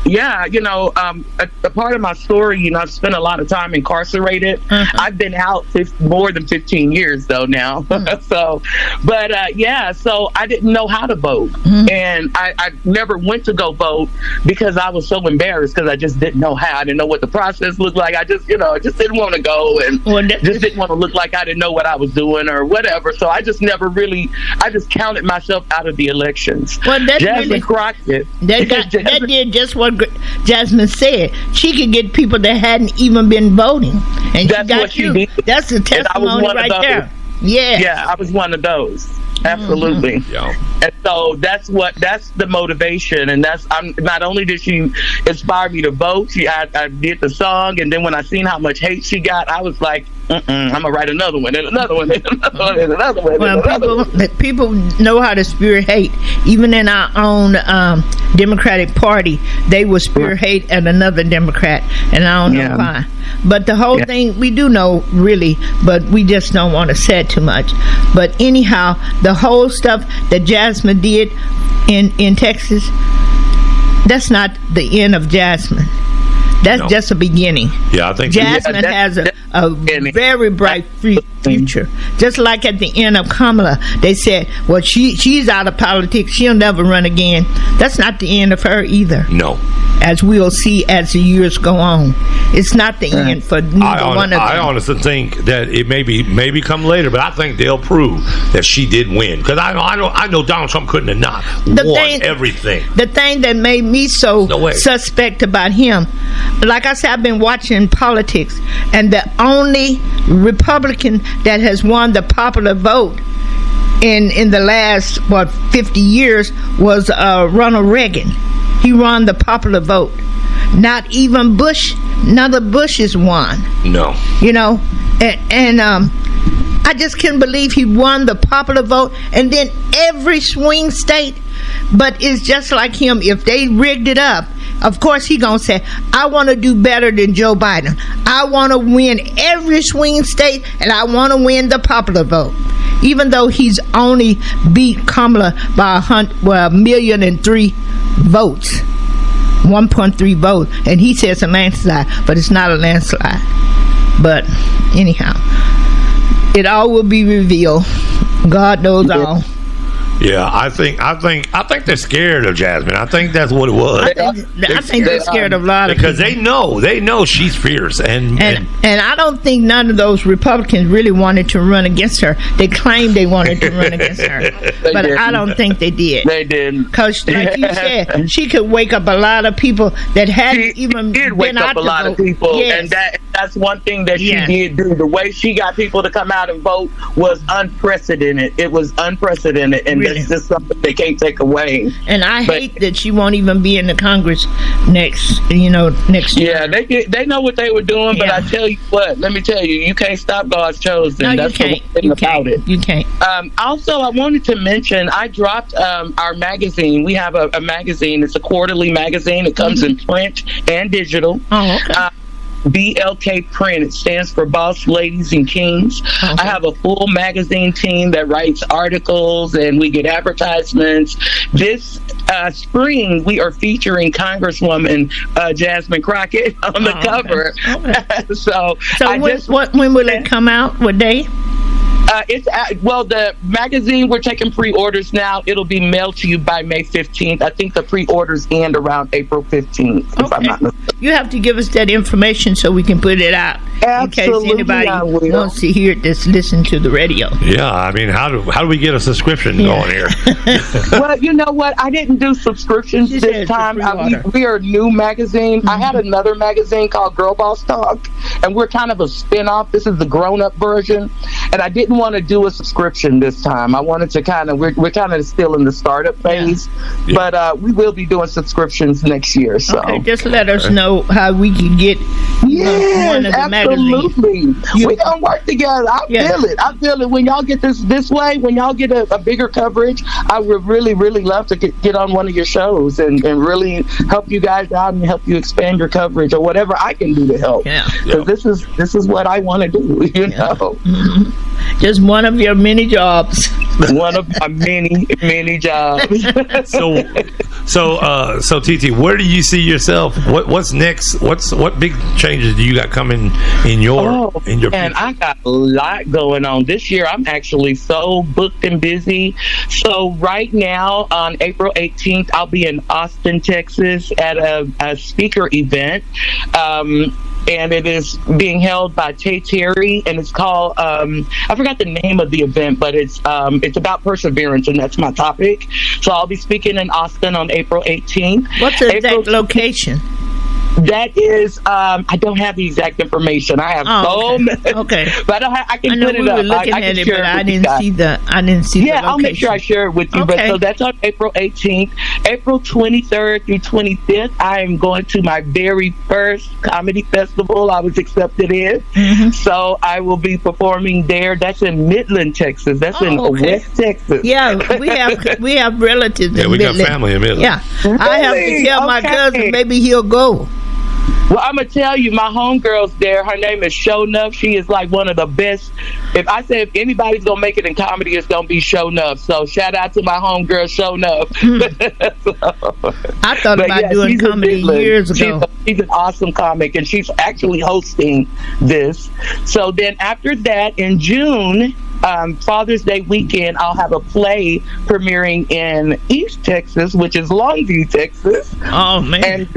Yeah, a part of my story, I've spent a lot of time incarcerated. I've been out more than 15 years, though, now. So I didn't know how to vote. And I never went to go vote because I was so embarrassed because I just didn't know how. I didn't know what the process looked like. I just didn't want to go and just didn't want to look like I didn't know what I was doing or whatever. So I just I just counted myself out of the elections. Well, Jasmine Crockett. That did just what Jasmine said. She could get people that hadn't even been voting, and that's what she did. That's a testimony right there. Yeah, I was one of those. Absolutely. And so that's the motivation, and not only did she inspire me to vote, I did the song, and then when I seen how much hate she got, I was like, I'm gonna write another one and another one and another one and another one. Well, people know how to spear hate. Even in our own Democratic Party, they will spear hate at another Democrat, and I don't know why. But the whole thing, we do know, really, but we just don't want to say it too much. But anyhow, the whole stuff that Jasmine did in Texas, that's not the end of Jasmine. That's just a beginning. Yeah, I think Jasmine has a very bright future. Just like at the end of Kamala, they said, well, she's out of politics. She'll never run again. That's not the end of her either. No. As we'll see as the years go on. It's not the end for neither one of them. I honestly think that it may come later, but I think they'll prove that she did win. Because I know Donald Trump couldn't have not won everything. The thing that made me so suspect about him, like I said, I've been watching politics, and the only Republican that has won the popular vote in the last 50 years was Ronald Reagan. He won the popular vote. Not even Bush. None of the Bushes won. No. And I just can't believe he won the popular vote, and then every swing state. But it's just like him. If they rigged it up, of course he gonna say, I want to do better than Joe Biden. I want to win every swing state, and I want to win the popular vote. Even though he's only beat Kamala by 1,000,003 votes, 1.3 votes, and he says a landslide, but it's not a landslide. But anyhow, it all will be revealed. God knows all. Yeah, I think they're scared of Jasmine. I think that's what it was. I think they're scared of a lot of people. Because they know she's fierce, and I don't think none of those Republicans really wanted to run against her. They claimed they wanted to run against her, but I don't think they did. They didn't. Because, like you said, she could wake up a lot of people that hadn't even been out to vote. A lot of people, and that's one thing that she did do. The way she got people to come out and vote was unprecedented. It was unprecedented, and that's just something they can't take away. And I hate that she won't even be in the Congress next year. Yeah, they know what they were doing, but I tell you what, let me tell you, you can't stop God's chosen. No, that's the thing about it. You can't. Also, I wanted to mention, I dropped our magazine. We have a magazine. It's a quarterly magazine. It comes in print and digital. Oh, okay. BLK Print. It stands for Boss Ladies and Kings. Okay. I have a full magazine team that writes articles, and we get advertisements. This spring, we are featuring Congresswoman Jasmine Crockett on the cover. Okay. So when will it come out? What day? The magazine, we're taking pre-orders now. It'll be mailed to you by May 15th. I think the pre-orders end around April 15th. If I'm not mistaken. You have to give us that information so we can put it out Absolutely, in case anybody wants to hear this, listen to the radio. Yeah, I mean, how do we get a subscription going here? Well, you know what? I didn't do subscriptions this time. We are a new magazine. I had another magazine called Girl Boss Talk, and we're kind of a spin-off. This is the grown-up version, and I didn't want to do a subscription this time. I wanted to kind of, we're kind of still in the startup phase, but we will be doing subscriptions next year. So just let us know how we can get one of the absolutely. We're going to work together. I feel it. I feel it. When y'all get this way, when y'all get a bigger coverage, I would really, really love to get on one of your shows and really help you guys out and help you expand your coverage or whatever I can do to help. Because this is what I want to do, you know. Just one of your many jobs. One of my many jobs. So Titi, where do you see yourself? What's next? What big changes do you got coming in your and I got a lot going on this year. I'm actually so booked and busy. So right now on April 18th, I'll be in Austin, Texas at a speaker event. And it is being held by Tay Terry, and it's called I forgot the name of the event, but it's about perseverance, and that's my topic. So I'll be speaking in Austin on April 18th. What's the exact location? That is, I don't have the exact information. I have so many. Okay, but I can put it up. I didn't see the location. I'll make sure I share it with you. Okay. But so that's on April 18th. April 23rd through 25th, I am going to my very first comedy festival I was accepted in. Mm-hmm. So I will be performing there. That's in Midland, Texas. That's in West Texas. Yeah, we have relatives. Yeah, we got family in Midland. Yeah, really? I have to tell my cousin maybe he'll go. Well, I'm going to tell you, my homegirl's there. Her name is Shownuff. She is like one of the best. If anybody's going to make it in comedy, it's going to be Shownuff. So shout out to my homegirl, Shownuff. I thought about doing comedy years ago. She's an awesome comic, and she's actually hosting this. So then after that, in June, Father's Day weekend, I'll have a play premiering in East Texas, which is Longview, Texas. Oh, man.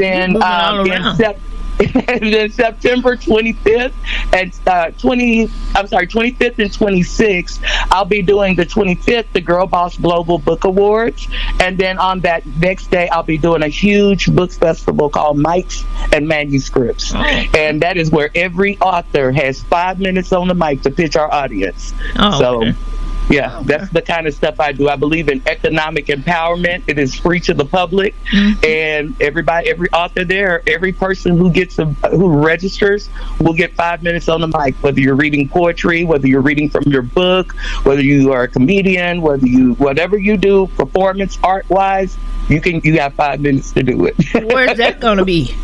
And then September 25th and 25th and 26th, I'll be doing the 25th, the Girl Boss Global Book Awards. And then on that next day, I'll be doing a huge book festival called Mics and Manuscripts. Oh. And that is where every author has 5 minutes on the mic to pitch our audience. Okay. Yeah, that's the kind of stuff I do. I believe in economic empowerment. It is free to the public, and every author there, every person who registers will get 5 minutes on the mic. Whether you're reading poetry, whether you're reading from your book, whether you are a comedian, whatever you do, performance art wise, you have 5 minutes to do it. Where's that going to be?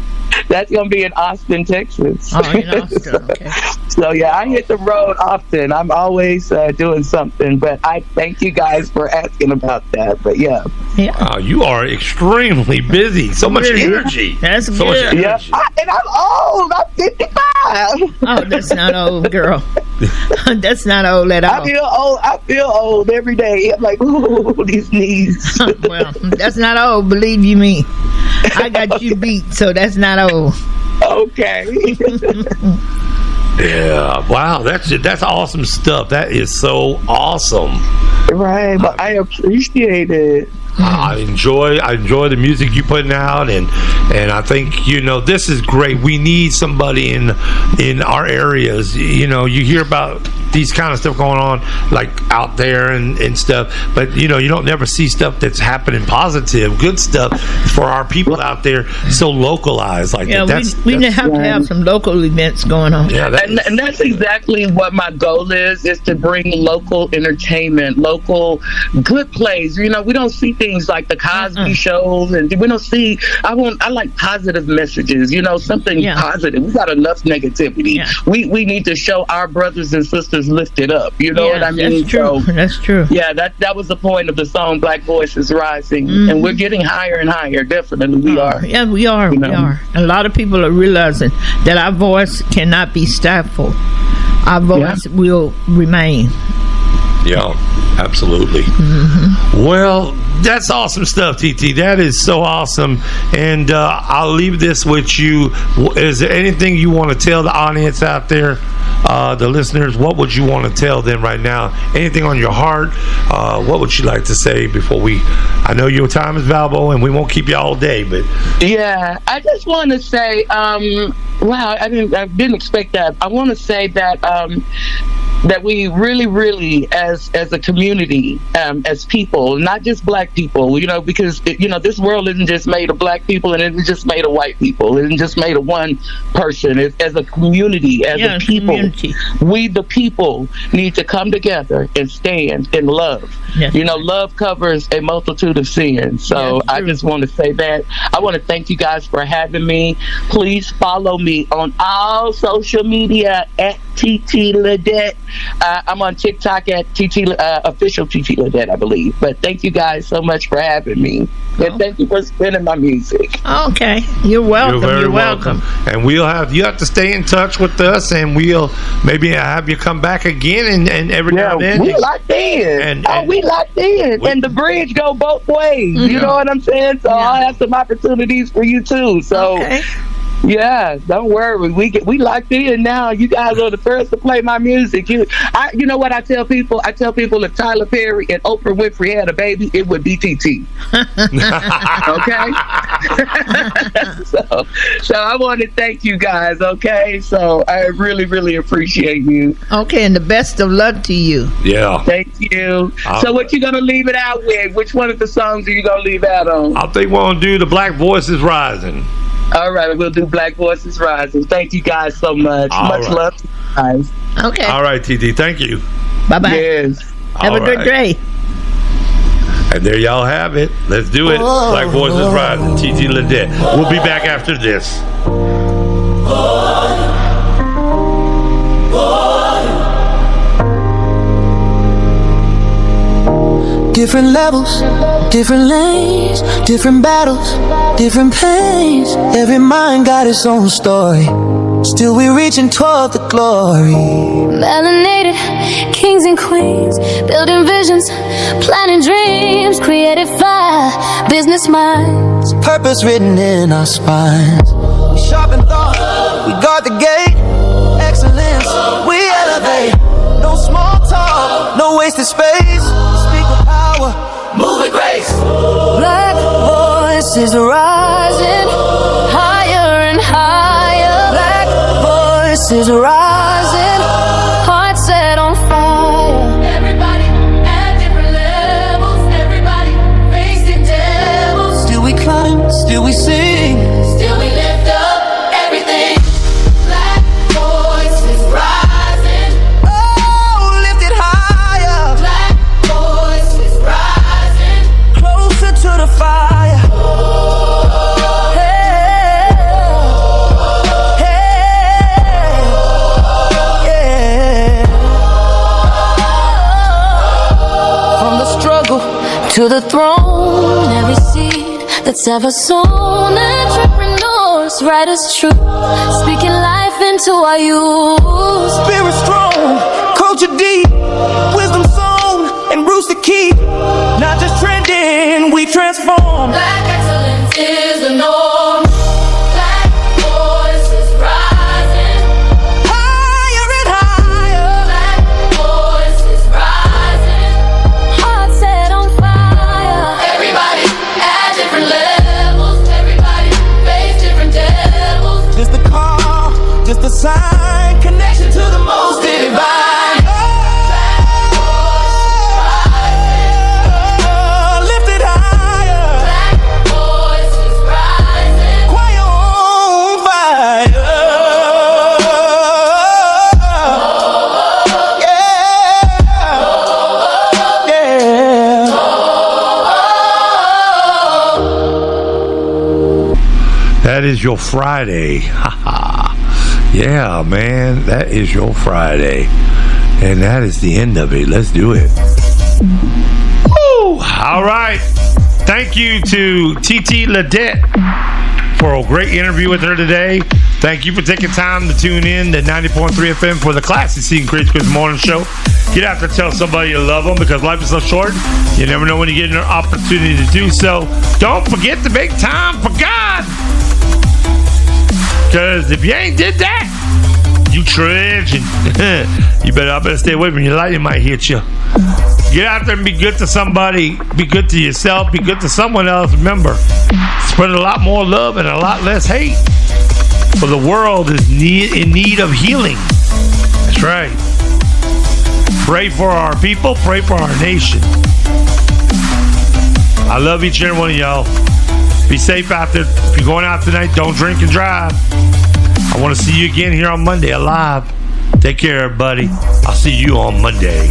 That's going to be in Austin, Texas. Oh, in Austin, okay. So, yeah, I hit the road often. I'm always doing something, but I thank you guys for asking about that. But, yeah. You are extremely busy. So much energy. That's good. Much energy. Yeah, and I'm old. I'm 55. Oh, that's not old, girl. That's not old at all. I feel old every day. I'm like, ooh, these knees. Well, that's not old, believe you me. I got you beat, so that's not old. Okay. Yeah. Wow. That's awesome stuff. That is so awesome. Right. But I appreciate it. I enjoy the music you're putting out, and I think this is great. We need somebody in our areas. You hear about these kind of stuff going on like out there and stuff, but you don't never see stuff that's happening positive, good stuff for our people out there. So localized like that. We have to have some local events going on. Yeah, and that's exactly what my goal is to bring local entertainment, local good plays. We don't see things like the Cosby shows, and we don't see. I like positive messages. Something positive. We got enough negativity. Yeah. We need to show our brothers and sisters lifted up. You know what I mean? That's true. So, that's true. Yeah, that was the point of the song "Black Voices Rising," and we're getting higher and higher. Definitely, we are. Yeah, we are. We are. A lot of people are realizing that our voice cannot be stifled. Our voice will remain. Yeah, absolutely. Well, That's awesome stuff, Titi. That is so awesome. And I'll leave this with you. Is there anything you want to tell the audience out there, the listeners? What would you want to tell them right now? Anything on your heart? What would you like to say before I know your time is valuable and we won't keep you all day, but. Yeah, I just want to say, wow, I didn't expect that. I want to say that that we really, as a community, as people, not just black people, because this world isn't just made of black people and it isn't just made of white people. It isn't just made of one person. It's as a community, as a people, we the people need to come together and stand in love. Yes. Love covers a multitude of sins. So I just want to say that. I want to thank you guys for having me. Please follow me on all social media at Titi Ladette. I'm on TikTok at official Titi Ladette, I believe. But thank you guys so much for having me. And thank you for spinning my music. Okay. You're welcome. You're very welcome. And you have to stay in touch with us, and we'll maybe have you come back again and every now and then. We locked in. We locked in. And the bridge go both ways. Mm-hmm. You know what I'm saying? So I'll have some opportunities for you too. So yeah, don't worry. We locked in now. You guys are the first to play my music. You know what I tell people? I tell people if Tyler Perry and Oprah Winfrey had a baby, it would be TT. Okay? so I want to thank you guys, okay? So I really appreciate you. Okay, and the best of luck to you. Yeah. Thank you. So what you gonna leave it out with? Which one of the songs are you gonna leave out on? I think we're gonna do the Black Voices Rising. All right, we'll do Black Voices Rising. Thank you guys so much. Much love to you guys. Okay. All right, Titi. Thank you. Bye-bye. Yes. Have a good day. And there y'all have it. Let's do it. Black Voices Rising. Titi Ladette. We'll be back after this. Different levels, different lanes, different battles, different pains. Every mind got its own story. Still we reaching toward the glory. Melanated kings and queens, building visions, planning dreams, creative fire, business minds, purpose written in our spines. We sharpen thought, we guard the gate. Excellence, we elevate. No small talk, no wasted space. Speak with power, move with grace. Black voices rising, higher and higher. Black voices rising, hearts set on fire. Everybody at different levels, everybody facing devils. Still we climb, still we sing, still we lift up everything. Black voices rising, oh, lift it higher. Black voices rising, closer to the fire. To the throne, every seed that's ever sown. Entrepreneurs, writers, truth, speaking life into our youth. Spirit strong, culture deep, wisdom sown, and roots to keep. Not just trending, we transform. Black excellence is the norm. Black voices rising, higher and higher. Black voices rising, hearts set on fire. Everybody at different levels, everybody face different devils. Just the call, just the sign, connection to the most divine. That is your Friday. Yeah, man, that is your Friday. And that is the end of it. Let's do it. Woo! All right. Thank you to Titi Ladette for a great interview with her today. Thank you for taking time to tune in to 90.3 FM for the Classy C and Crazy Chris Morning Show. Get out there, tell somebody you love them, because life is so short. You never know when you get an opportunity to do so. Don't forget to make time for God. Because if you ain't did that, you trudging. I better stay away from your light. It might hit you. Get out there and be good to somebody. Be good to yourself. Be good to someone else. Remember, spread a lot more love and a lot less hate. For the world is in need of healing. That's right. Pray for our people. Pray for our nation. I love each and every one of y'all. Be safe out there. If you're going out tonight, don't drink and drive. I want to see you again here on Monday alive. Take care, everybody. I'll see you on Monday.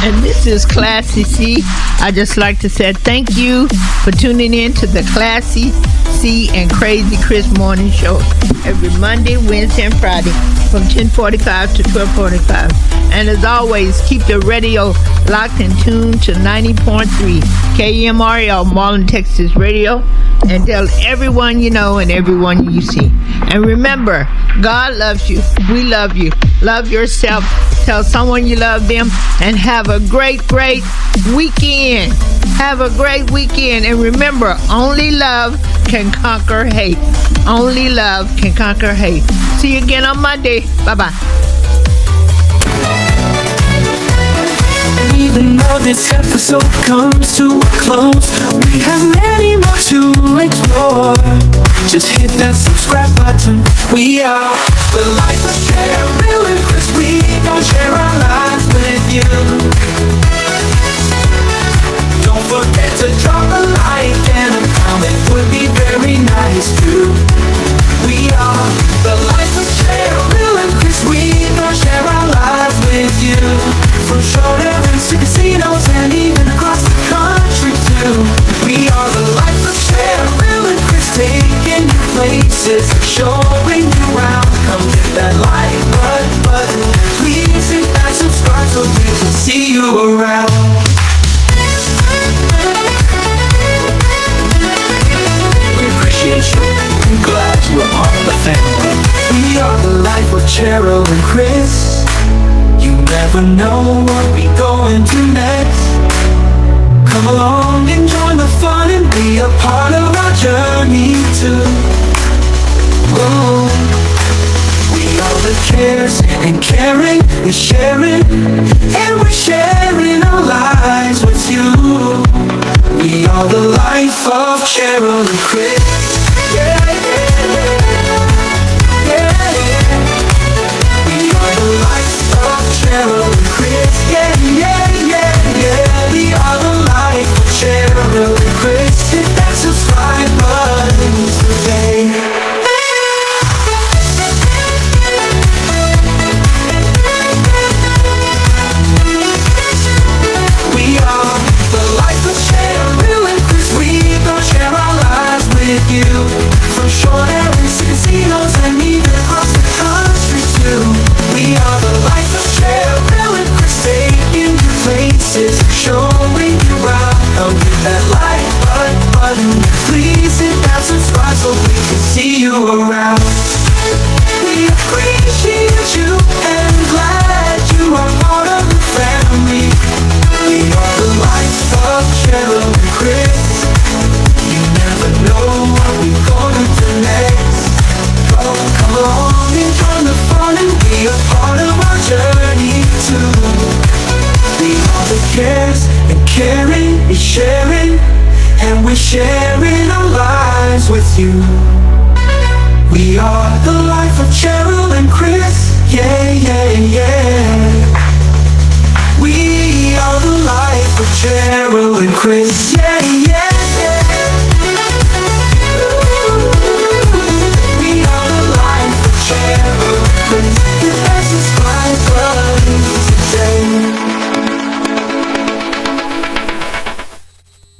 And this is Classy C. I just like to say thank you for tuning in to the Classy C and Crazy Chris Morning Show every Monday, Wednesday, and Friday from 10:45 to 12:45. And as always, keep the radio locked and tuned to 90.3 KMRL Marlin, Texas Radio, and tell everyone you know and everyone you see. And remember, God loves you. We love you. Love yourself. Tell someone you love them, and have a great weekend. Have a great weekend. And remember, only love can conquer hate. Only love can conquer hate. See you again on Monday. Bye-bye. Even though this episode comes to a close, we have many more to explore. Just hit that subscribe button. We are the life of Cheryl and Chris. We gon' share our lives with you. Don't forget to drop a like and a comment, would be very nice too. We are the life of Cheryl and Chris. We gon' share our lives with you. From showdowns to casinos and even across the country too. We are the life of Cheryl and Chris, taking you places, showing you around. Come hit that like button. Please hit that subscribe so we can see you around. We appreciate you and glad you are part of the family. We are the life of Cheryl and Chris. You never know what we going to next. Come along and join the fun and be a part of our journey too. Whoa. We are the cares and caring and sharing, and we're sharing our lives with you. We are the life of Cheryl and Chris. Yeah, yeah, yeah, yeah. We are the life of Cheryl and Chris. Yeah, yeah, yeah, yeah. We are the life of Cheryl and Chris. Hit that subscribe button today. We are the life of Cheryl and Chris. We gon' share our lives with you. From short areas to casinos and even across the country too. We are the life of Cheryl and Chris, taking you places, showing you around. Come hit that like button. Please hit that subscribe so we can see you around. We appreciate you and glad you are part of the family. We are the life of Cheryl and Chris. You never know what we're gonna do next. Come along and join the fun and be a part of our journey too. We are the cares and caring and sharing, and we're sharing our lives with you. We are the life of Cheryl and Chris. Yeah, yeah, yeah. We are the life of Cheryl and Chris. Yeah.